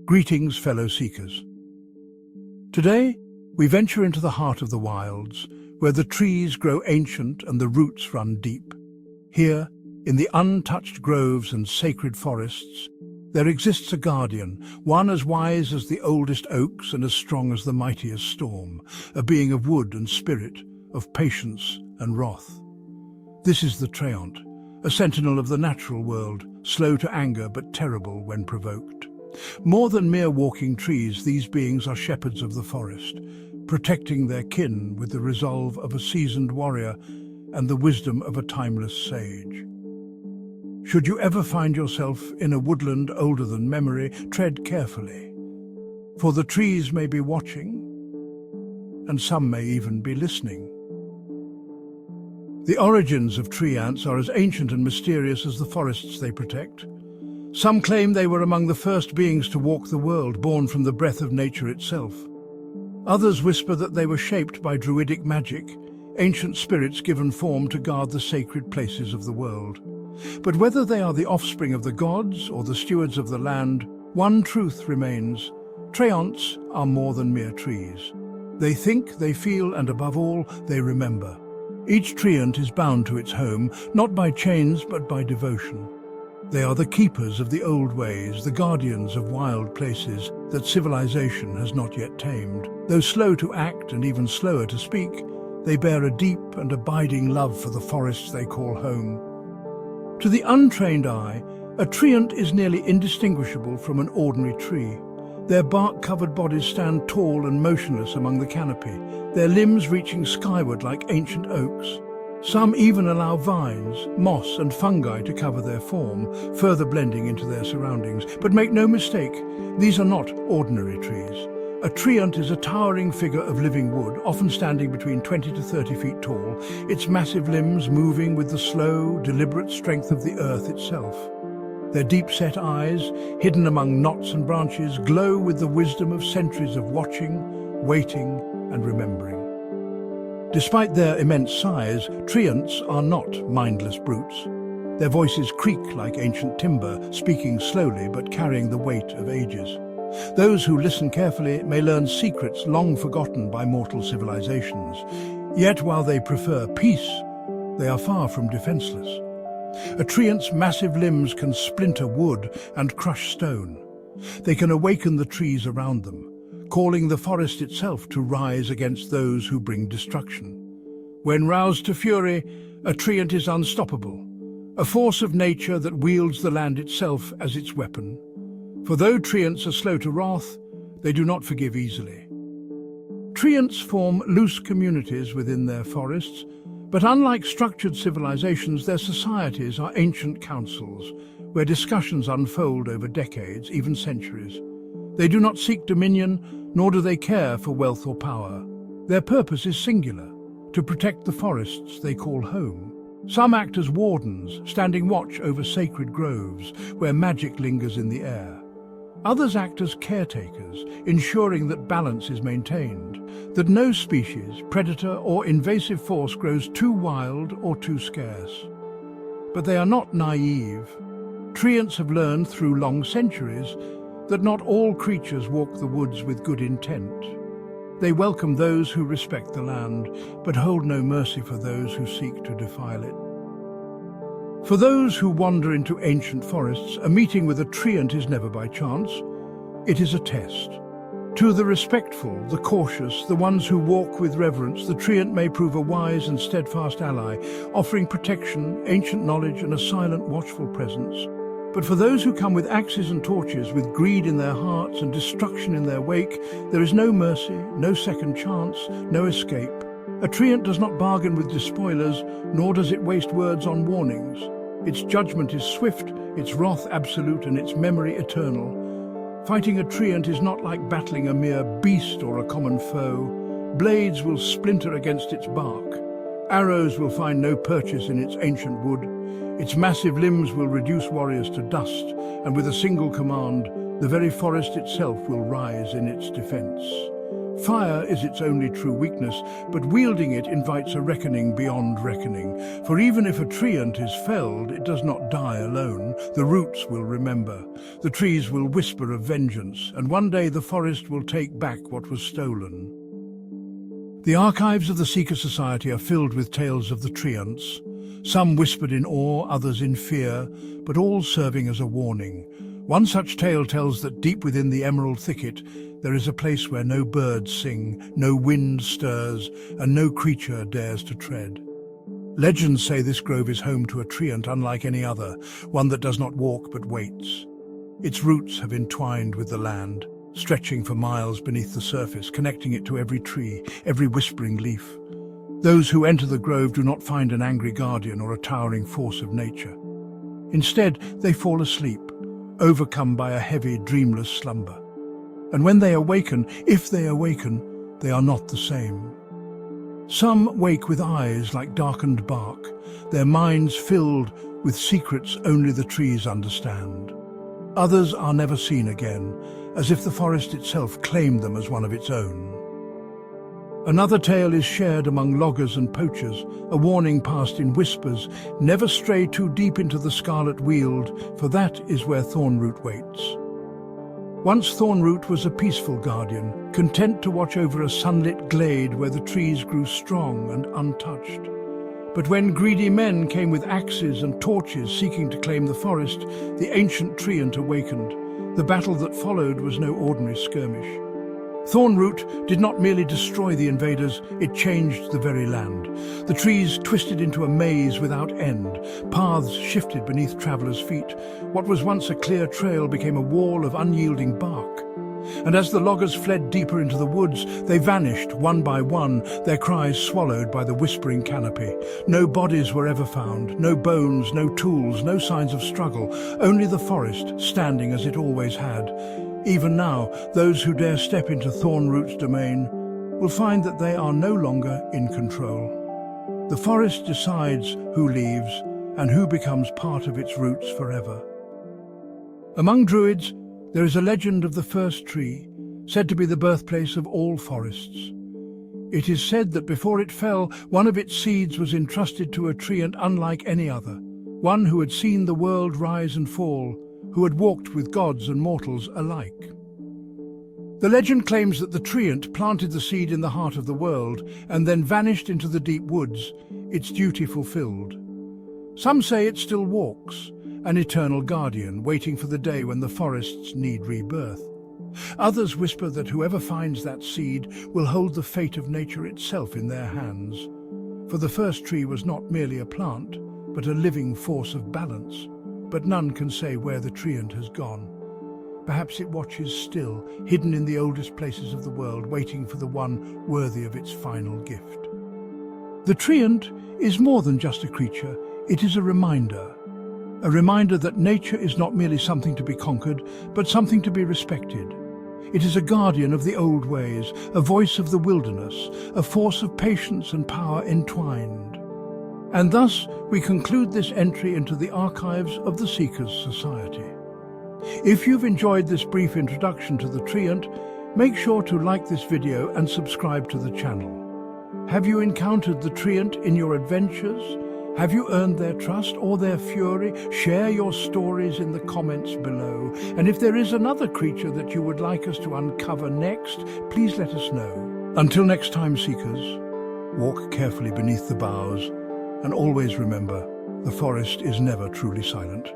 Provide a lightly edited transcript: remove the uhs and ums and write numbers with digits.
Greetings, fellow seekers. Today, we venture into the heart of the wilds, where the trees grow ancient and the roots run deep. Here, in the untouched groves and sacred forests, there exists a guardian, one as wise as the oldest oaks and as strong as the mightiest storm, a being of wood and spirit, of patience and wrath. This is the Treant, a sentinel of the natural world, slow to anger but terrible when provoked. More than mere walking trees, these beings are shepherds of the forest, protecting their kin with the resolve of a seasoned warrior and the wisdom of a timeless sage. Should you ever find yourself in a woodland older than memory, tread carefully, for the trees may be watching, and some may even be listening. The origins of tree ants are as ancient and mysterious as the forests they protect. Some claim they were among the first beings to walk the world, born from the breath of nature itself. Others whisper that they were shaped by druidic magic, ancient spirits given form to guard the sacred places of the world. But whether they are the offspring of the gods or the stewards of the land, one truth remains: Treants are more than mere trees. They think, they feel, and above all, they remember. Each treant is bound to its home, not by chains but by devotion. They are the keepers of the old ways, the guardians of wild places that civilization has not yet tamed. Though slow to act and even slower to speak, they bear a deep and abiding love for the forests they call home. To the untrained eye, a treant is nearly indistinguishable from an ordinary tree. Their bark-covered bodies stand tall and motionless among the canopy, their limbs reaching skyward like ancient oaks. Some even allow vines, moss and fungi to cover their form, further blending into their surroundings. But make no mistake, these are not ordinary trees. A treant is a towering figure of living wood, often standing between 20 to 30 feet tall, its massive limbs moving with the slow, deliberate strength of the earth itself. Their deep-set eyes, hidden among knots and branches, glow with the wisdom of centuries of watching, waiting, and remembering. Despite their immense size, treants are not mindless brutes. Their voices creak like ancient timber, speaking slowly but carrying the weight of ages. Those who listen carefully may learn secrets long forgotten by mortal civilizations. Yet while they prefer peace, they are far from defenseless. A treant's massive limbs can splinter wood and crush stone. They can awaken the trees around them, calling the forest itself to rise against those who bring destruction. When roused to fury, a treant is unstoppable, a force of nature that wields the land itself as its weapon. For though treants are slow to wrath, they do not forgive easily. Treants form loose communities within their forests, but unlike structured civilizations, their societies are ancient councils, where discussions unfold over decades, even centuries. They do not seek dominion, nor do they care for wealth or power. Their purpose is singular: to protect the forests they call home. Some act as wardens, standing watch over sacred groves, where magic lingers in the air. Others act as caretakers, ensuring that balance is maintained, that no species, predator or invasive force grows too wild or too scarce. But they are not naive. Treants have learned through long centuries that not all creatures walk the woods with good intent. They welcome those who respect the land, but hold no mercy for those who seek to defile it. For those who wander into ancient forests, a meeting with a treant is never by chance. It is a test. To the respectful, the cautious, the ones who walk with reverence, the treant may prove a wise and steadfast ally, offering protection, ancient knowledge, and a silent, watchful presence. But for those who come with axes and torches, with greed in their hearts and destruction in their wake, there is no mercy, no second chance, no escape. A treant does not bargain with despoilers, nor does it waste words on warnings. Its judgment is swift, its wrath absolute, and its memory eternal. Fighting a treant is not like battling a mere beast or a common foe. Blades will splinter against its bark. Arrows will find no purchase in its ancient wood. Its massive limbs will reduce warriors to dust, and with a single command, the very forest itself will rise in its defense. Fire is its only true weakness, but wielding it invites a reckoning beyond reckoning. For even if a treant is felled, it does not die alone. The roots will remember. The trees will whisper of vengeance, and one day the forest will take back what was stolen. The archives of the Seeker Society are filled with tales of the treants. Some whispered in awe, others in fear, but all serving as a warning. One such tale tells that deep within the emerald thicket there is a place where no birds sing, no wind stirs, and no creature dares to tread. Legends say this grove is home to a treant unlike any other, one that does not walk but waits. Its roots have entwined with the land, stretching for miles beneath the surface, connecting it to every tree, every whispering leaf. Those who enter the grove do not find an angry guardian or a towering force of nature. Instead, they fall asleep, overcome by a heavy, dreamless slumber. And when they awaken, if they awaken, they are not the same. Some wake with eyes like darkened bark, their minds filled with secrets only the trees understand. Others are never seen again, as if the forest itself claimed them as one of its own. Another tale is shared among loggers and poachers, a warning passed in whispers: never stray too deep into the scarlet weald, for that is where Thornroot waits. Once Thornroot was a peaceful guardian, content to watch over a sunlit glade where the trees grew strong and untouched. But when greedy men came with axes and torches seeking to claim the forest, the ancient treant awakened. The battle that followed was no ordinary skirmish. Thornroot did not merely destroy the invaders, it changed the very land. The trees twisted into a maze without end. Paths shifted beneath travelers' feet. What was once a clear trail became a wall of unyielding bark. And as the loggers fled deeper into the woods, they vanished one by one, their cries swallowed by the whispering canopy. No bodies were ever found, no bones, no tools, no signs of struggle, only the forest standing as it always had. Even now, those who dare step into Thornroot's domain will find that they are no longer in control. The forest decides who leaves and who becomes part of its roots forever. Among Druids, there is a legend of the first tree, said to be the birthplace of all forests. It is said that before it fell, one of its seeds was entrusted to a treant unlike any other, one who had seen the world rise and fall, who had walked with gods and mortals alike. The legend claims that the treant planted the seed in the heart of the world and then vanished into the deep woods, its duty fulfilled. Some say it still walks, an eternal guardian, waiting for the day when the forests need rebirth. Others whisper that whoever finds that seed will hold the fate of nature itself in their hands. For the first tree was not merely a plant, but a living force of balance. But none can say where the treant has gone. Perhaps it watches still, hidden in the oldest places of the world, waiting for the one worthy of its final gift. The treant is more than just a creature, it is a reminder that nature is not merely something to be conquered, but something to be respected. It is a guardian of the old ways, a voice of the wilderness, a force of patience and power entwined. And thus we conclude this entry into the archives of the Seekers Society. If you've enjoyed this brief introduction to the treant, make sure to like this video and subscribe to the channel. Have you encountered the treant in your adventures? Have you earned their trust or their fury? Share your stories in the comments below. And if there is another creature that you would like us to uncover next, please let us know. Until next time, Seekers, walk carefully beneath the boughs, and always remember, the forest is never truly silent.